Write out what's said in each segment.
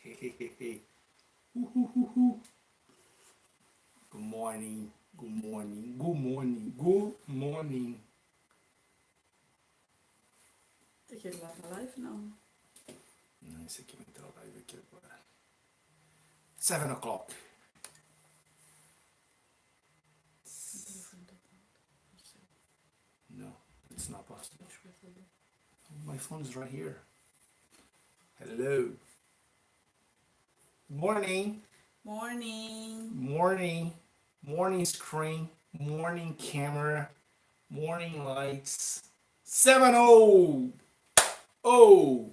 Hey, hey, hey, hey. Hoo, hoo, hoo, hoo. Good morning. Good morning. Good morning. Good morning. Dat je het laat live nou. Não, esse aqui vai entrar live aqui agora. 7 o'clock. No, it's not possible. My phone is right here. Hello. Morning. Morning. Morning. Morning screen. Morning camera. Morning lights. 7-0. Oh.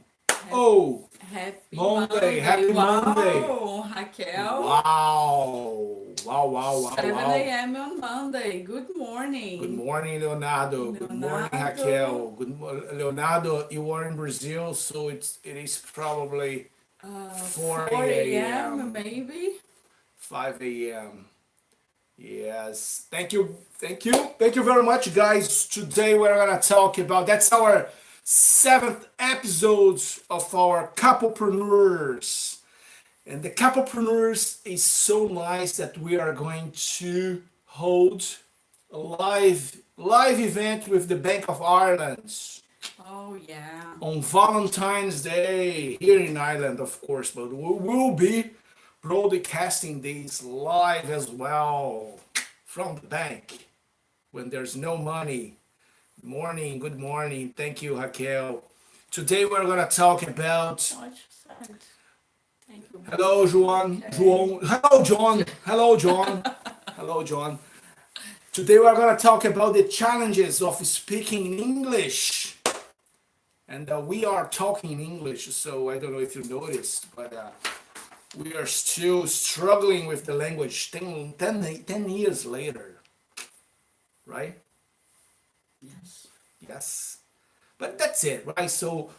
Oh. Happy Monday. Monday. Happy Monday. Wow, Raquel. Wow. Wow, wow, wow, 7 wow. a.m. on Monday. Good morning. Good morning, Leonardo. Good morning, Raquel. Leonardo, you are in Brazil, so it is probably 4 4 a.m. a.m. maybe. 5 a.m. Yes. Thank you. Thank you. Thank you very much, guys. Today we're gonna talk about that's our 7th episode of our couplepreneurs. And the couplepreneurs is so nice that we are going to hold a live event with the Bank of Ireland Oh, yeah. on Valentine's Day here in Ireland, of course, but we will be broadcasting these live as well from the bank when there's no money. Good morning, good morning. Thank you, Raquel. Today we're gonna talk about. What you said. Thank you. Hello, Joan. Okay. Joan. Hello, John. Hello, John. Hello, John. Today we're gonna talk about the challenges of speaking English. And we are talking in English, so I don't know if you noticed, but we are still struggling with the language 10 years later, right? Yes. Yes. But that's it, right? So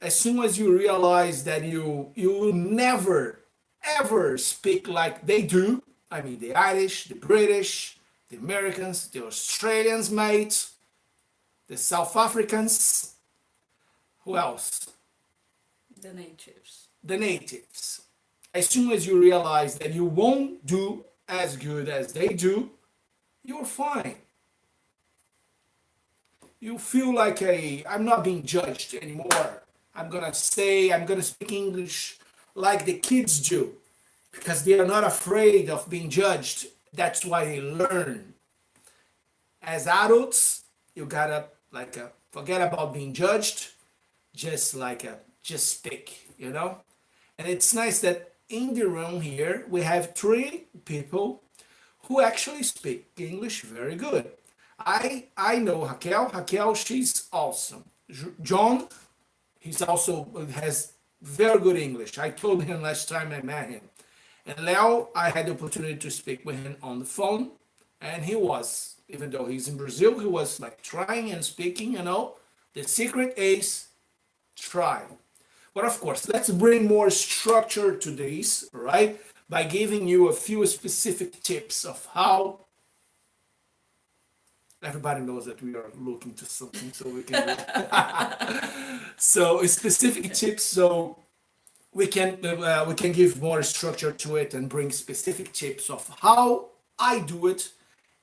as soon as you realize that you will never ever speak like they do, I mean the Irish, the British, the Americans, the Australians, mate, the South Africans, who else? The natives. The natives. As soon as you realize that you won't do as good as they do, you're fine. You feel like I'm not being judged anymore. I'm gonna speak English like the kids do because they are not afraid of being judged. That's why they learn. As adults, you gotta forget about being judged, just speak, you know? And it's nice that in the room here we have 3 people who actually speak English very good. I know Raquel. Raquel, she's awesome. John, he's also has very good English. I told him last time I met him. And Leo, I had the opportunity to speak with him on the phone, and he was, even though he's in Brazil, he was like trying and speaking. The secret is try. But of course, let's bring more structure to this, right? By giving you a few specific tips of how everybody knows that we are looking to something so we can so specific tips so we can give more structure to it and bring specific tips of how I do it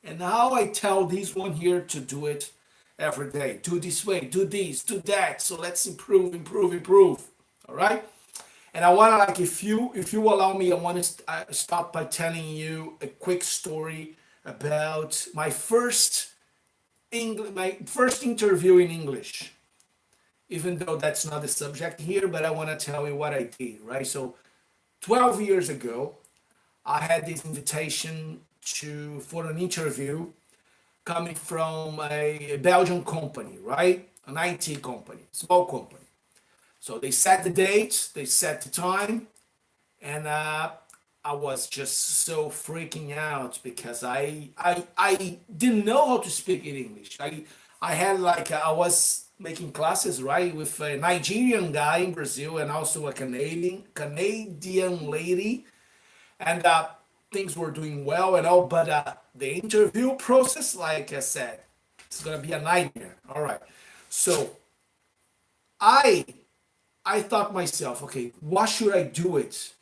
and how I tell this one here to do it every day. Do this way, do this, do that. So let's improve, improve, improve. All right. And I want to if you allow me, I want to start by telling you a quick story about my first interview in English, even though that's not the subject here, but I want to tell you what I did, right? So 12 years ago, I had this invitation for an interview coming from a Belgian company, right? An IT company, small company. So they set the date, they set the time, and I was just so freaking out because I didn't know how to speak in English. I had I was making classes right with a Nigerian guy in Brazil and also a Canadian lady, and things were doing well and all. But the interview process, like I said, it's gonna be a nightmare. All right, so I I thought myself, okay, what should I do it?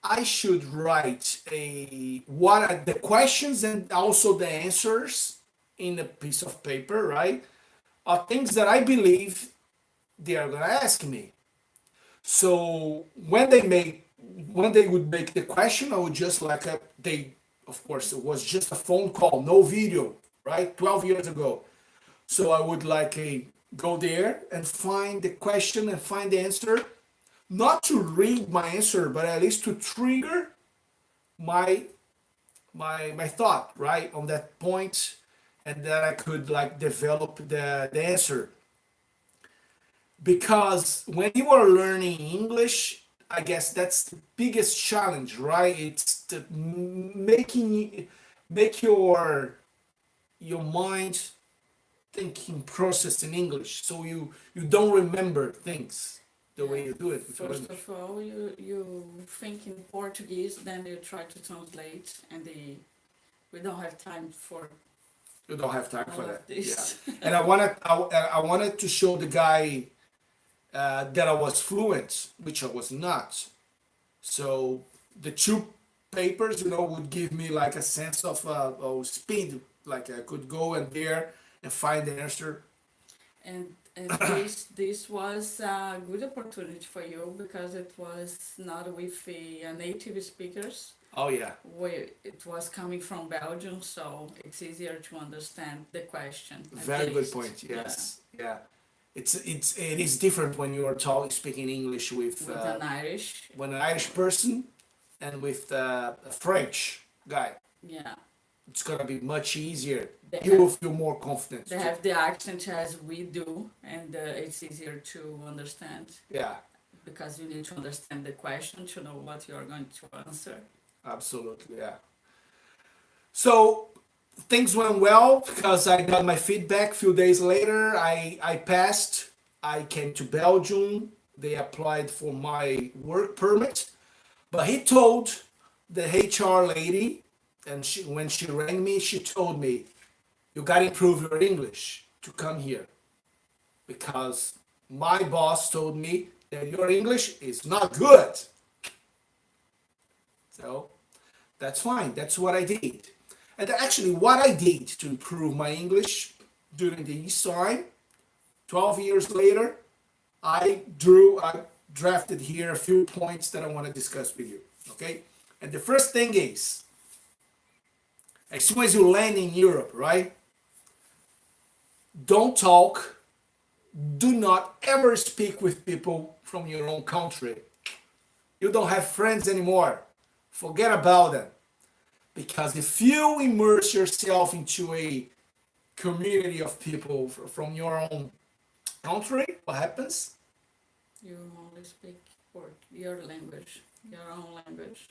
I should write a what are the questions and also the answers in a piece of paper, right? Are things that I believe they are gonna ask me. So when they would make the question, I would just like they of course it was just a phone call, no video, right? 12 years ago. So I would like go there and find the question and find the answer, not to read my answer, but at least to trigger my my thought right on that point, and that I could like develop the answer. Because when you are learning English, I guess that's the biggest challenge, right? It's the making make your mind thinking process in English, so you don't remember things the Yeah. way you do it with your First English. of all, you think in Portuguese, then you try to translate, and we don't have time for You don't have time all for of that. Yeah, this. and I wanted to show the guy that I was fluent, which I was not. So the two papers, would give me like a sense of speed, like I could go and there and find the answer. And this was a good opportunity for you because it was not with a native speakers. Oh yeah, Where it was coming from Belgium, so it's easier to understand the question at very good least. point. Yeah, Yes, yeah. It is different when you are talking speaking English with an Irish. when an Irish person and with a French guy. Yeah, It's gonna be much easier. they You will have feel more confident. they have the accent as we do, and it's easier to understand Yeah, because you need to understand the question to know what you are going to answer. absolutely. Yeah. So things went well because I got my feedback. A few days later, I passed. I came to Belgium. They applied for my work permit, but he told the HR lady, and when she rang me, she told me, "You got to improve your English to come here, because my boss told me that your English is not good." So that's fine. That's what I did. And actually, what I did to improve my English during this time, 12 years later, I drafted here a few points that I want to discuss with you. Okay? And the first thing is, as soon as you land in Europe, right? Don't talk, do not ever speak with people from your own country. You don't have friends anymore. Forget about them. Because if you immerse yourself into a community of people from your own country, what happens? You only speak your language, your own language.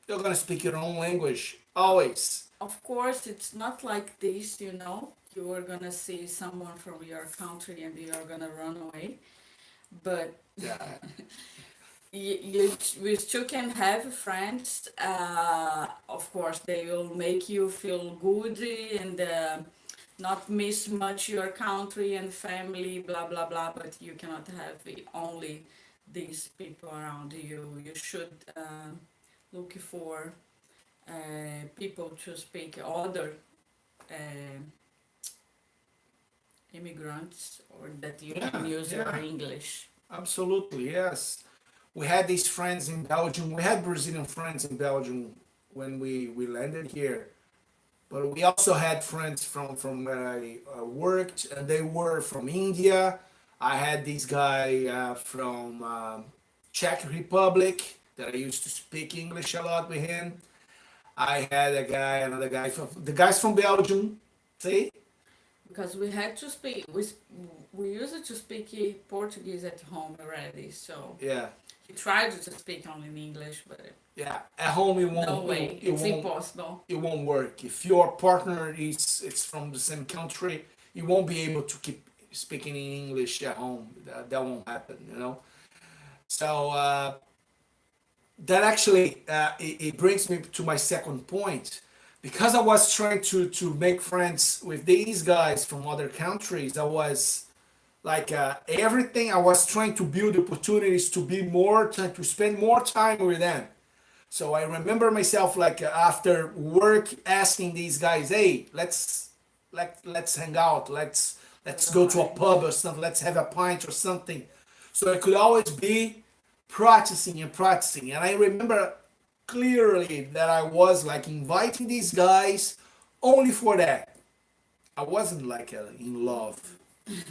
You're gonna speak your own language always. Of course, it's not like this, you know. You are gonna see someone from your country and you are gonna run away. But Yeah, we still can have friends. Of course, they will make you feel good and not miss much your country and family, blah blah blah. But you cannot have only these people around you. You should look for people to speak other uh, immigrants or that you can use your yeah, English. absolutely, yes. We had these friends in Belgium. We had Brazilian friends in Belgium when we landed here. But we also had friends from where I worked, and they were from India. I had this guy from Czech Republic that I used to speak English a lot with him. I had another guy from the guys from Belgium. See? Because we had to speak, we used to speak Portuguese at home already, so Yeah, we tried to speak only in English, but yeah. At home, it won't. no way, It it's won't. impossible. It won't work. If your partner is it's from the same country, you won't be able to keep speaking in English at home. That won't happen. So that actually it brings me to my second point. Because I was trying to make friends with these guys from other countries, I was like everything. I was trying to build opportunities to be more, to spend more time with them. So I remember myself like after work asking these guys, hey, let's hang out, let's go to a Right. pub or something, let's have a pint or something. So I could always be practicing and practicing. And I remember clearly that I was like inviting these guys only for that. I wasn't like in love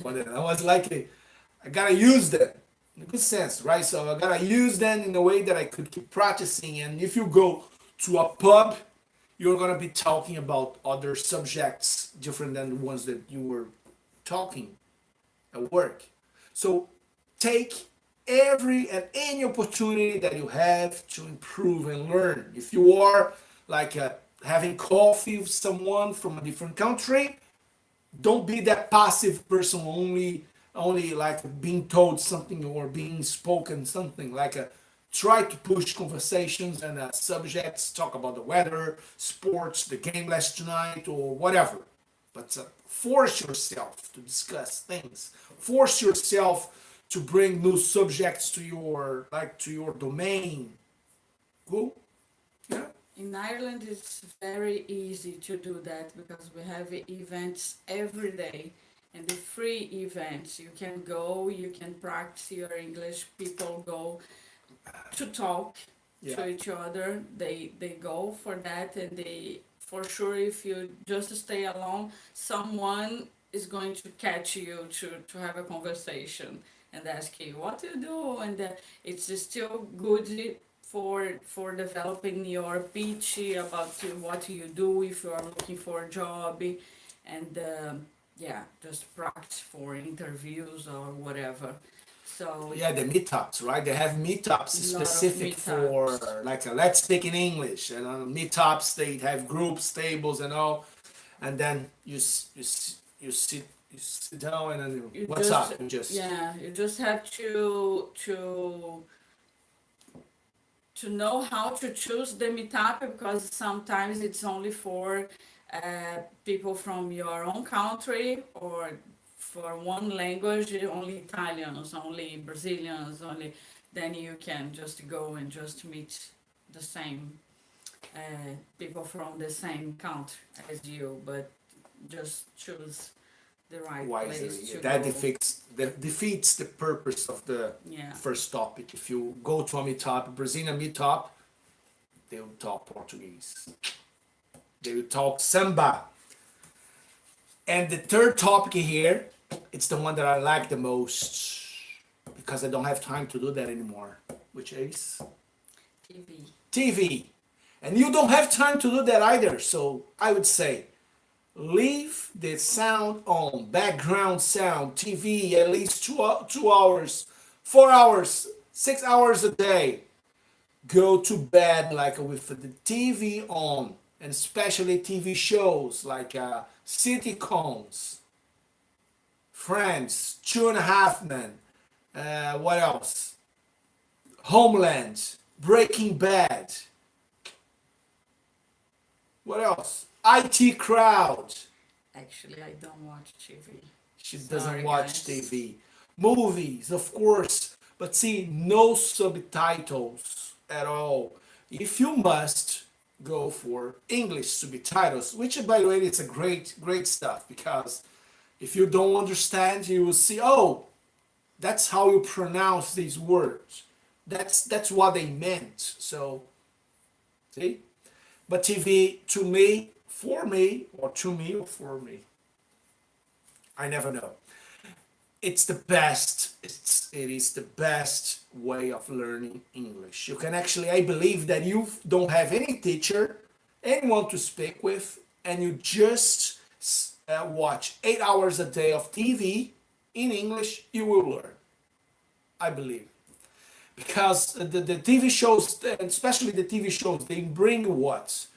for them. I was like, I gotta use them in a good sense, right? So I gotta use them in a way that I could keep practicing. And if you go to a pub, you're gonna be talking about other subjects different than the ones that you were talking at work. So take every and any opportunity that you have to improve and learn. If you are like having coffee with someone from a different country, don't be that passive person only like being told something or being spoken something like try to push conversations and subjects, talk about the weather, sports, the game last night or whatever, but force yourself to discuss things, force yourself to bring new subjects to your domain. Cool. Yeah. In Ireland, it's very easy to do that because we have events every day and the free events. You can go, you can practice your English. People go to talk Yeah. to each other. They go for that, and they for sure if you just stay alone, someone is going to catch you to have a conversation and ask you what you do, and it's still good for developing your pitch about what you do if you are looking for a job, and yeah, just practice for interviews or whatever. So Yeah, the meetups, right? They have meetups a lot of specific for meetups. like let's speak in English. And meetups, they have groups, tables, and all. And then you sit down and then You what's just up? You just yeah, you just have to know how to choose the meetup because sometimes it's only for people from your own country or for one language, only Italians, only Brazilians, only. Then you can just go and just meet the same people from the same country as you, but just choose the right place wisely. to That go. defeats the purpose of the Yeah. first topic. If you go to a meetup, a Brazilian meetup, they will talk Portuguese. They will talk samba. And the third topic here, it's the one that I like the most because I don't have time to do that anymore, which is TV. TV. And you don't have time to do that either. So I would say leave the sound on, background sound, TV at least 2 hours, 4 hours, 6 hours a day. Go to bed like with the TV on, and especially TV shows like sitcoms, Friends, Two and a Half Men, what else? Homeland, Breaking Bad, what else? IT Crowd. Actually, I don't watch TV. She doesn't Sorry, watch guys. TV. Movies, of course, but see, no subtitles at all. If you must, go for English subtitles, which by the way is a great stuff because if you don't understand, you will see, oh, that's how you pronounce these words. That's what they meant. So see? But TV to me, for me, or to me or for me, I never know. It's the best. It is the best way of learning English. You can actually, I believe that you don't have any teacher, anyone to speak with, and you just watch 8 hours a day of TV in English, you will learn. I believe because the TV shows, especially the TV shows, they bring what?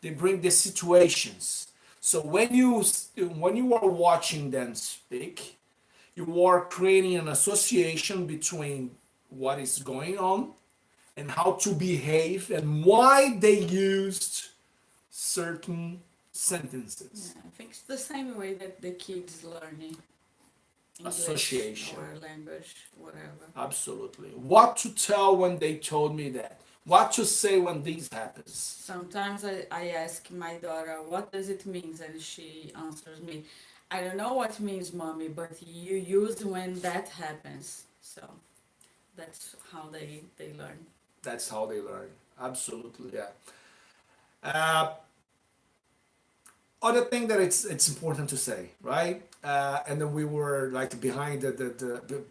They bring the situations. So when you are watching them speak, you are creating an association between what is going on and how to behave and why they used certain Yeah, sentences. I think it's the same way that the kids learning. English association. or language, whatever. Absolutely. What to tell when they told me that? What to say when this happens? Sometimes I ask my daughter, what does it mean? And she answers me, I don't know what it means, mommy, but you use when that happens. So that's how they learn. That's how they learn. Absolutely, yeah. Uh, Other thing that it's important to say, right? And then we were like behind the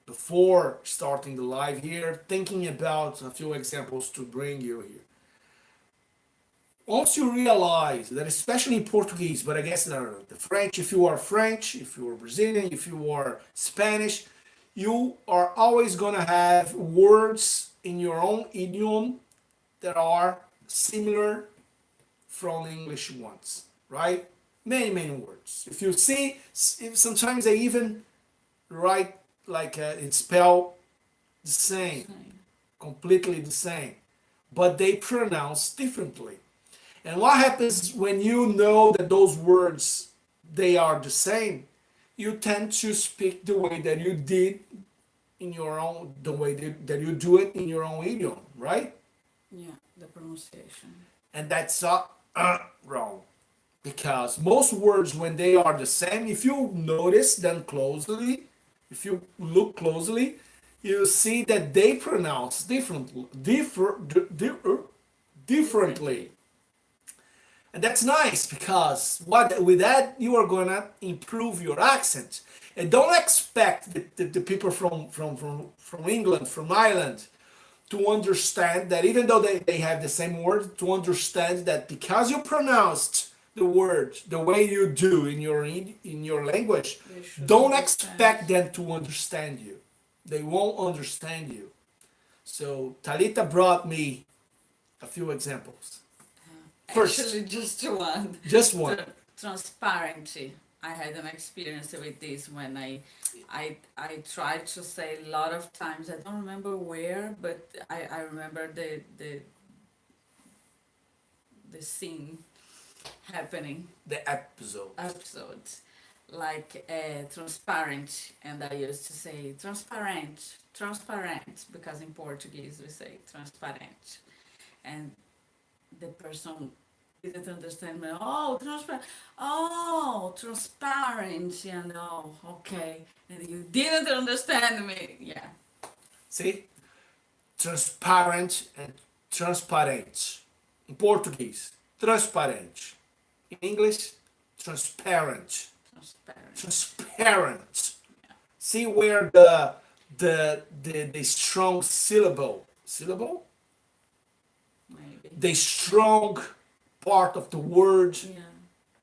before starting the live here, thinking about a few examples to bring you here. Once you realize that, especially in Portuguese, but I guess the French, if you are French, if you are Brazilian, if you are Spanish, you are always gonna have words in your own idiom that are similar from English ones, right? Many words. If you see, if sometimes they even write like it's spelled the same, Same. completely the same, but they pronounce differently. And what happens when you know that those words they are the same? You tend to speak the way that you did in your own, the way that you do it in your own idiom, right? Yeah, the pronunciation. And that's wrong because most words when they are the same, if you notice them closely, if you look closely, you see that they pronounce differently. Differently. And that's nice because what with that you are gonna improve your accent. And don't expect the people from England, from Ireland, to understand that even though they have the same word, to understand that because you pronounced the word the way you do in your language, They should don't understand. expect them to understand you. They won't understand you. So Talita brought me a few examples. First, Actually, just one. just one. Transparency. I had an experience with this when I tried to say a lot of times. I don't remember where, but I remember the scene happening. The episode. Episodes like transparent, and I used to say transparent, transparent, because in Portuguese we say transparent, and the person didn't understand me. Oh, transparent. Oh, transparent. You know. Okay. And you didn't understand me. Yeah. See? Transparent and transparente. In Português, transparente. In English, transparent. Transparent. Transparent. Yeah. See where the strong syllable, Maybe. the strong part of the word Yeah.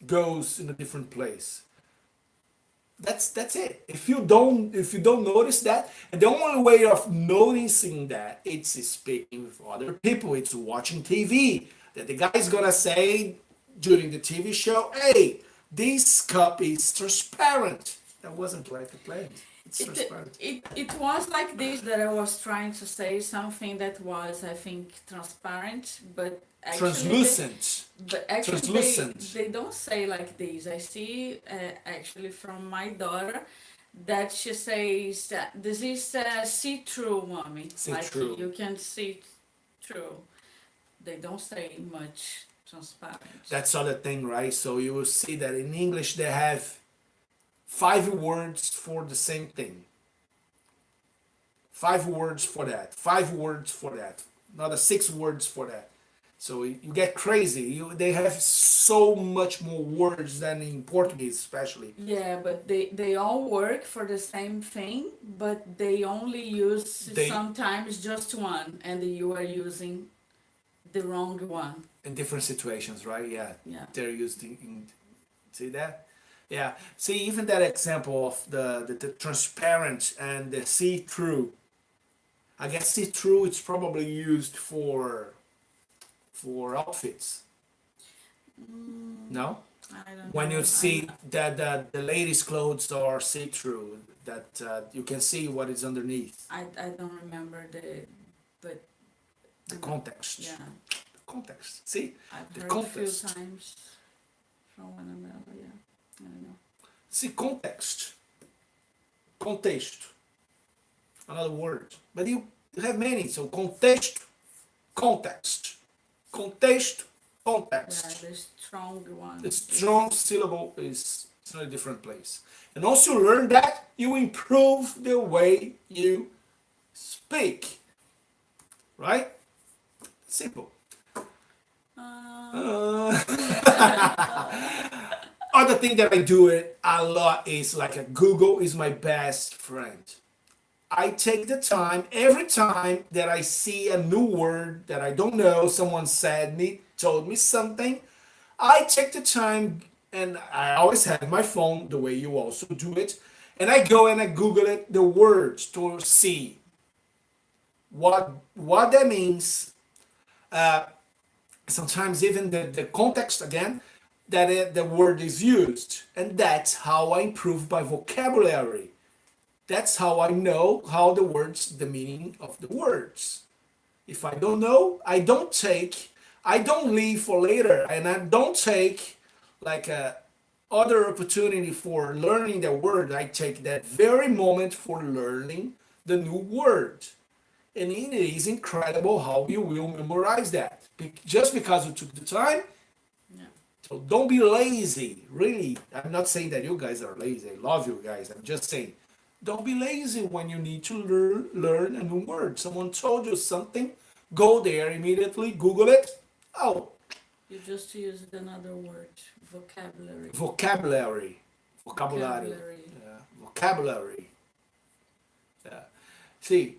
goes in a different place. That's it. If you don't notice that, and the only way of noticing that it's speaking with other people, it's watching TV. That the guy's gonna say during the TV show, "Hey, this cup is transparent." That wasn't like a plane. It's transparent. It was like this that I was trying to say something that was, I think, transparent, but actually Translucent. but actually Translucent. they don't say like this. I see actually from my daughter that she says this is see-through, mommy. See Like through. you can see through. They don't say much transparent. That's other thing, right? So you will see that in English they have 5 words for the same thing. 5 words for that. 5 words for that. Another 6 words for that. So you get crazy. They have so much more words than in Portuguese, especially. Yeah, but they all work for the same thing, but they only use They sometimes just one, and you are using the wrong one. in different situations, right? Yeah, Yeah. they're used in see that. Yeah. See, even that example of the transparent and the see-through. I guess see-through it's probably used for outfits. No? I don't When know. you see that the ladies' clothes are see-through, that you can see what is underneath. I don't remember but The context. yeah, The context. See? I've The heard a few context. times from one another. Yeah, I don't know. See, context. Contexto. Another word. But you have many. So contexto, context. Contexto, Yeah, context. the strong The one strong is syllable is in a different place. And once you learn that, you improve the way you speak. Right? Simple. uh, Uh, other thing that I do it a lot is like a Google is my best friend. I take the time every time that I see a new word that I don't know, someone said me, told me something. I take the time and I always have my phone the way you also do it. And I go and I Google it, the words to see what that means. Uh, Sometimes even the context again that the word is used. And that's how I improve my vocabulary. That's how I know how the words, the meaning of the words. If I don't know, I don't leave for later, and I don't take like a other opportunity for learning the word. I take that very moment for learning the new word. And it is incredible how you will memorize that. Just because you took the time, yeah. so don't be lazy. Really, I'm not saying that you guys are lazy. I love you guys. I'm just saying, don't be lazy when you need to learn a new word. Someone told you something, go there immediately, Google it. Oh, You just used another word, vocabulary. vocabulary, vocabulary, Vocabulary. yeah, vocabulary. Yeah. See,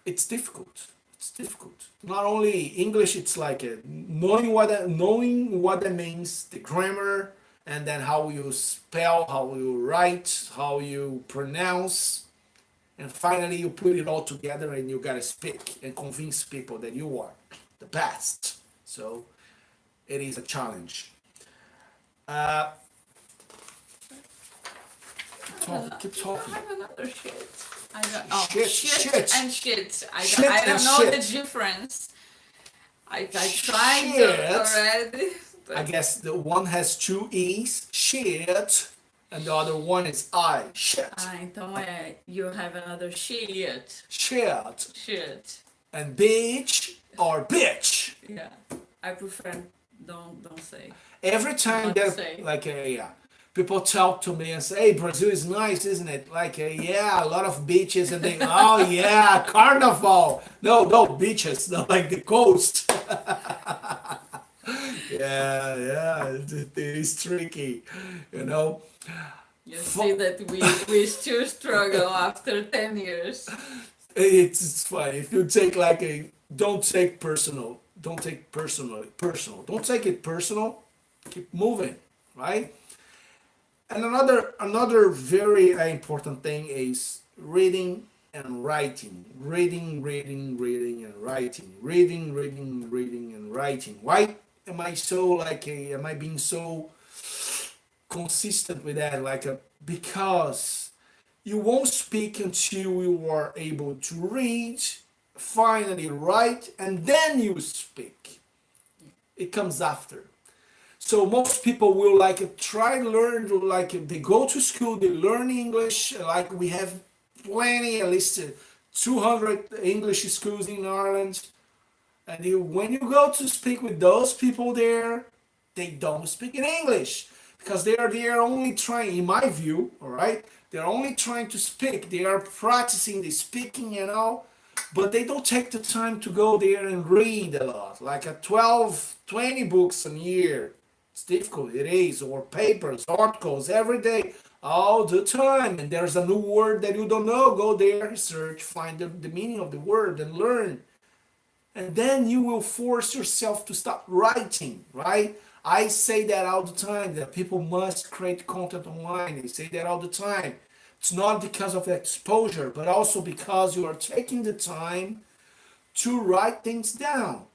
it's difficult. It's difficult. Not only English, it's like knowing what that means, the grammar, and then how you spell, how you write, how you pronounce, and finally you put it all together and you gotta speak and convince people that you are the best. So it is a challenge. Uh, keep I talking. have another shit. I don't. Oh, Shit, shit, and shit. shit I and don't know the shit. difference. I tried Shit. already, I but guess the one has two E's, shit, and the other one is I, shit, então you have another shit. shit, Shit. and bitch or bitch. Yeah. I prefer don't say. Every time Not that, say. like, yeah, people talk to me and say, hey, Brazil is nice, isn't it? Like, yeah, a lot of beaches, and they, oh, yeah, carnival. No, no, beaches, not like the coast. Yeah, yeah, it is tricky, you know. You see that we still struggle after 10 years. It's fine if you take like a don't take personal, don't take personal, don't take it personal, keep moving, right? And another very important thing is reading and writing, reading and writing, reading and writing. Why am I so like a am I being so consistent with that? Because you won't speak until you are able to read, finally write, and then you speak. It comes after. So most people will like try to learn like they go to school, they learn English. Like we have plenty, at least 200 English schools in Ireland. And when you go to speak with those people there, they don't speak in English because they are only trying, in my view, all right, they're only trying to speak. They are practicing the speaking and all, but they don't take the time to go there and read a lot, like a 12, 20 books a year. It's difficult, it is, or papers, articles every day, all the time. And there's a new word that you don't know, go there, search, find the meaning of the word and learn. And then you will force yourself to stop writing, right? I say that all the time that people must create content online. I say that all the time. It's not because of exposure, but also because you are taking the time to write things down.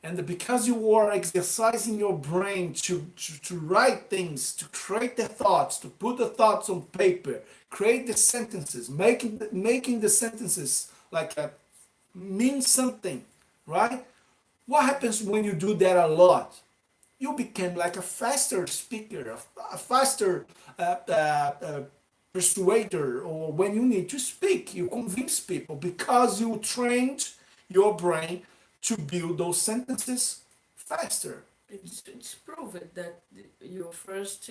And because you are exercising your brain to write things, to create the thoughts, to put the thoughts on paper, create the sentences, making the sentences like mean something, right? What happens when you do that a lot? You become like a faster speaker, a faster uh, uh, uh, persuader, or when you need to speak, you convince people because you trained your brain to build those sentences faster. It's proven that you first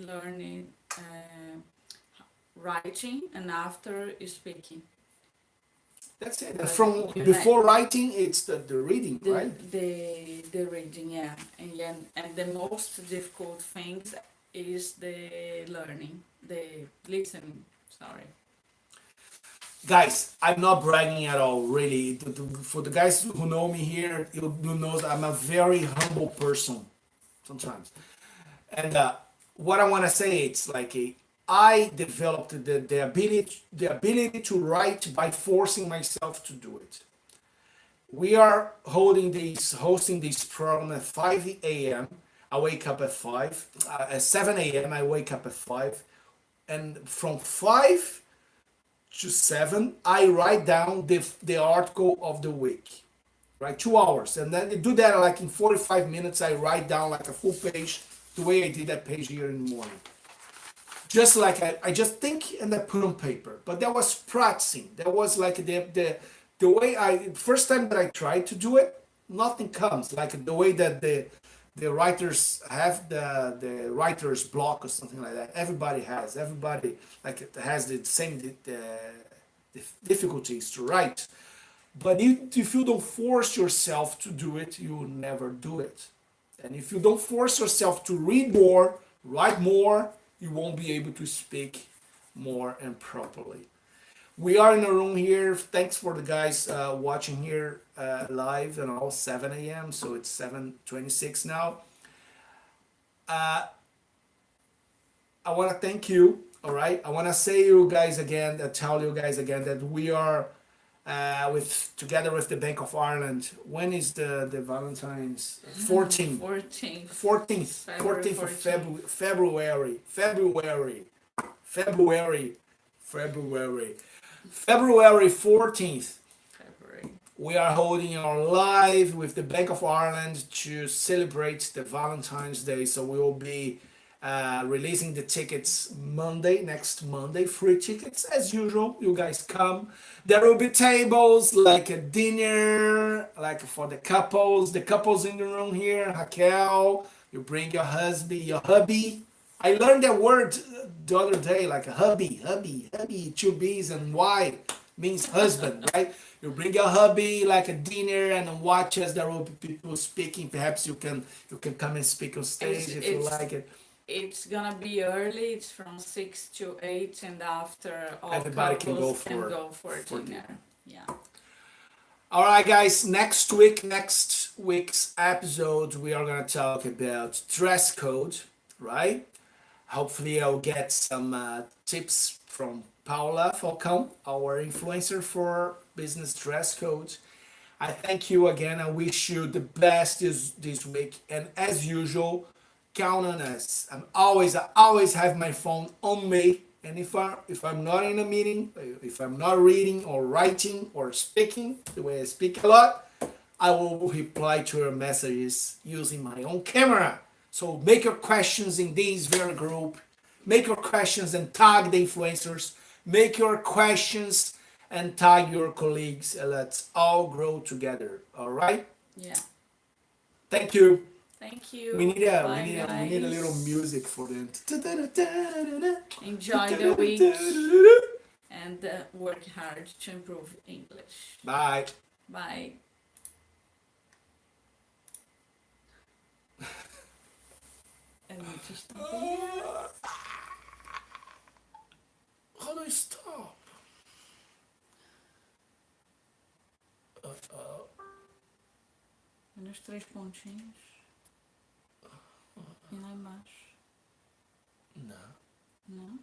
learning writing and after speaking. That's it. And But from you before writing, it's the reading, right? the reading, yeah, and the most difficult things is the learning, the listening. Sorry. Guys, I'm not bragging at all, really. For the guys who know me here, you know that I'm a very humble person sometimes. And what I want to say, it's like I developed the ability to write by forcing myself to do it. We are hosting this program at 5 a.m. I wake up at 5. At 7 a.m. I wake up at 5. And from 5 to 7, I write down the article of the week. Right? 2 hours. And then I do that like in 45 minutes. I write down like a full page, the way I did that page here in the morning. Just like I just think and I put on paper. But that was practicing. That was like the way first time that I tried to do it, nothing comes. Like the way that the writers have the writer's block or something like that. Everybody like has the same the difficulties to write. But if you don't force yourself to do it, you will never do it. And if you don't force yourself to read more, write more, you won't be able to speak more and properly. We are in a room here. Thanks for the guys watching here live and all 7 a.m. So it's 7:26 now. I want to thank you. All right. I want to say you guys again, tell you guys again that we are together with the Bank of Ireland. When is the Valentine's? 14th. 14th. 14th. 14th of February. February 14th. February. We are holding our live with the Bank of Ireland to celebrate the Valentine's Day. So we will be releasing the tickets next Monday, free tickets as usual. You guys come. There will be tables like a dinner, like for the couples in the room here. Raquel, you bring your husband, your hubby. I learned that word the other day, like a hubby, two B's and Y means husband, right? You bring your hubby like a dinner and watch us. There will be people speaking. Perhaps you can come and speak on stage if you like it. It's gonna be early. It's from 6 to 8, and after all Everybody couples can go for dinner. dinner. Yeah. All right, guys. Next week's episode, we are gonna talk about dress code, right? Hopefully, I'll get some tips from Paula Falcão, our influencer for business dress code. I thank you again. I wish you the best this week, and as usual, count on us. I always have my phone on me, and if I'm not in a meeting, if I'm not reading or writing or speaking the way I speak a lot, I will reply to your messages using my own camera. So make your questions in this very group. Make your questions and tag the influencers. Make your questions and tag your colleagues. And let's all grow together. All right? Yeah. Thank you. Thank you. We need Bye, a little guys. music for them. Enjoy the week and work hard to improve English. Bye. Bye. And we just How do I stop? nos 3 pontinhos e lá embaixo. Não. Não?